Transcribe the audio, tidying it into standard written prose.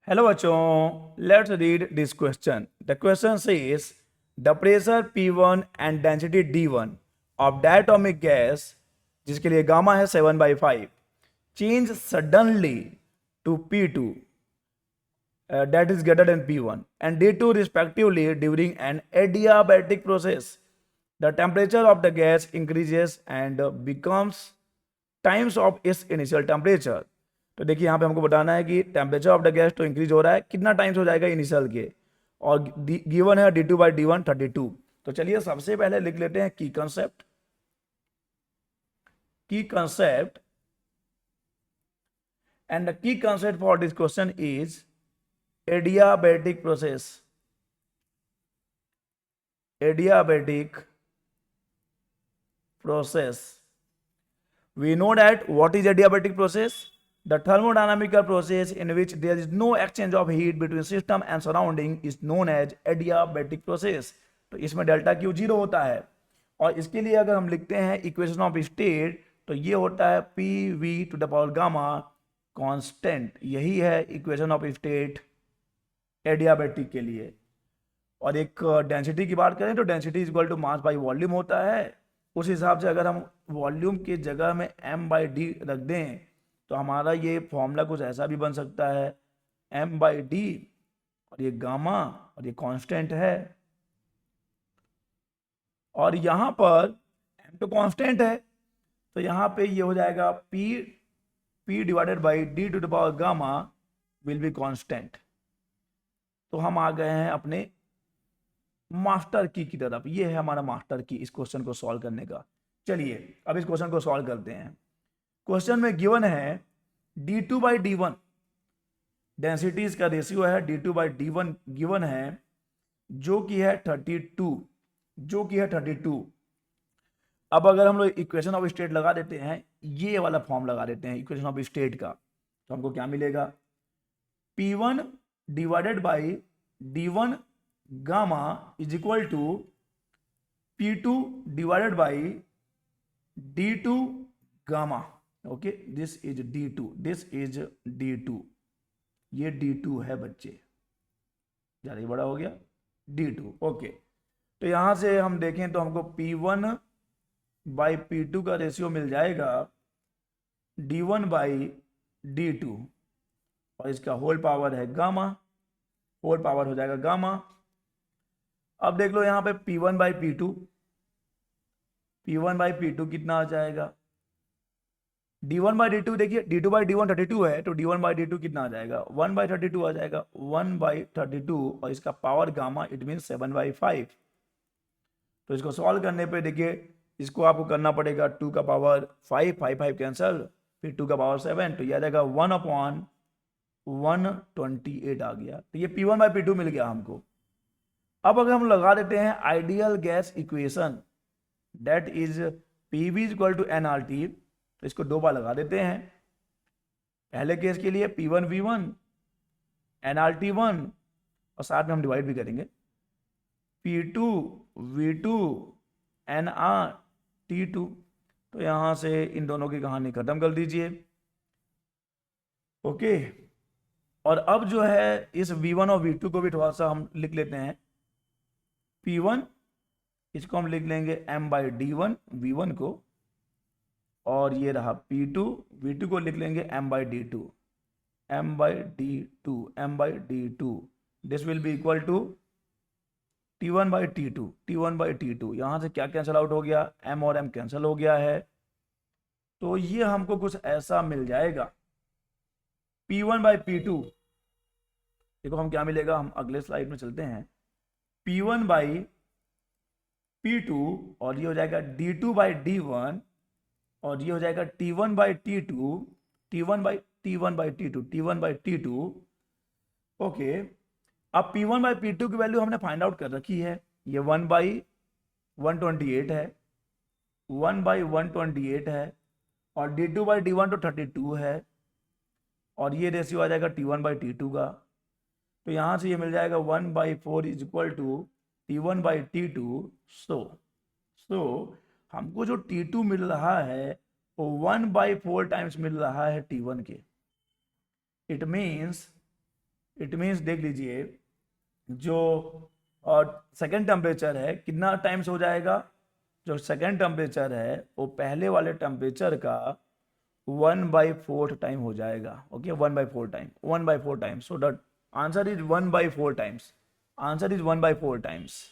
Hello बच्चों, let's read this question. The question says the pressure P1 and density D1 of diatomic gas, जिसके लिए gamma है 7/5, change suddenly to P2 that is greater than P1 and D2 respectively during an adiabatic process. The temperature of the gas increases and becomes times of its initial temperature. तो देखिए यहाँ पे हमको बताना है कि टेम्परेचर ऑफ द गैस तो increase हो रहा है, कितना टाइम्स हो जाएगा इनिशियल के, और गिवन है d2/d1 32। तो चलिए सबसे पहले लिख लेते हैं की concept. And the key concept for this question is adiabatic process। adiabatic process, we know that what is adiabatic process? The thermodynamical process in which there is no exchange of heat between system and surrounding is known as adiabatic process। तो इसमें delta Q zero होता है, और इसके लिए अगर हम लिखते हैं इक्वेशन ऑफ स्टेट तो ये होता है P V to the power gamma constant. यही है इक्वेशन ऑफ स्टेट एडियाबैटिक के लिए। और एक डेंसिटी की बात करें तो density is equal to mass by volume होता है। उस हिसाब से अगर हम वॉल्यूम की जगह में m/d रख दें तो हमारा ये फॉर्मूला कुछ ऐसा भी बन सकता है m/d, और ये गामा और ये कांस्टेंट है, और यहाँ पर m तो कांस्टेंट है तो यहाँ पे ये हो जाएगा p divided by d to the power gamma will be constant. तो हम आ गए हैं अपने मास्टर की तरफ। ये है हमारा मास्टर की इस क्वेश्चन को सॉल्व करने का। चलिए अब इस क्वेश्चन को सॉल्व करते हैं। क्वेश्चन में गिवन है d2/d1, डेंसिटीज का रेशियो है d2/d1 गिवन है, जो कि है 32। अब अगर हम लोग इक्वेशन ऑफ स्टेट लगा देते हैं, ये वाला फॉर्म लगा देते हैं इक्वेशन ऑफ स्टेट का, तो हमको क्या मिलेगा? P1 divided by d1 gamma is equal to P2 divided by d2 gamma. Okay, this is d2, ये d2 है बच्चे, ज़्यादा ही बड़ा हो गया d2। ओके, तो यहां से हम देखें तो हमको P1 बाई P2 का रेशियो मिल जाएगा d1 बाई d2, और इसका होल पावर है गामा, होल पावर हो जाएगा गामा। अब देख लो यहाँ पे P1 बाई P2 कितना आ जाएगा? d1/d2, देखिए d2/d1 32 है तो d1/d2 कितना आ जाएगा? 1/32 आ जाएगा, 1/32, और इसका पावर गामा इट मीन 7/5। तो इसको सॉल्व करने पे देखिए इसको आपको करना पड़ेगा 2 का पावर 5, 5 कैंसल, फिर 2 का पावर 7, तो यह आ जाएगा 1/128 आ गया। तो ये P1/P2 मिल गया हमको। अब अगर हम लगा देते हैं ideal gas equation that is PV equal to nRT, तो इसको दो बार लगा देते हैं। पहले केस के लिए P1 V1 nRT 1, और साथ में हम डिवाइड भी करेंगे P2 V2 nRT2। तो यहां से इन दोनों की कहानी खत्म कर दीजिए। ओके, और अब जो है इस V1 और V2 को भी थोड़ा सा हम लिख लेते हैं। P1 इसको हम लिख लेंगे m/d1 V1 को, और ये रहा P2 V2 को लिख लेंगे m/d2। This will be equal to T1/T2। यहां से क्या कैंसिल आउट हो गया? m और m कैंसिल हो गया है, तो ये हमको कुछ ऐसा मिल जाएगा P1/P2। देखो हम क्या मिलेगा, हम अगले स्लाइड में चलते हैं। P1/P2, और ये हो जाएगा d2/d1, और ये हो जाएगा T1/T2। ओके, अब P1/P2 की वैल्यू हमने फाइंड आउट कर रखी है, ये 1/128 है, 1/128 है, और d2/d1 तो 32 है, और ये रेशियो आ जाएगा T1/T2 का। तो यहां से ये मिल जाएगा 1/4 इज इक्वल टू T1/T2। सो हमको जो T2 मिल रहा है वो 1/4 टाइम्स मिल रहा है T1 के। इट मीन्स इट मीन्स देख लीजिए जो सेकेंड टेम्परेचर है कितना टाइम्स हो जाएगा, जो सेकेंड टेम्परेचर है वो पहले वाले टेम्परेचर का 1/4 टाइम हो जाएगा। Okay 1/4 time, 1/4 time. So the answer is 1/4 times, answer is 1/4 times.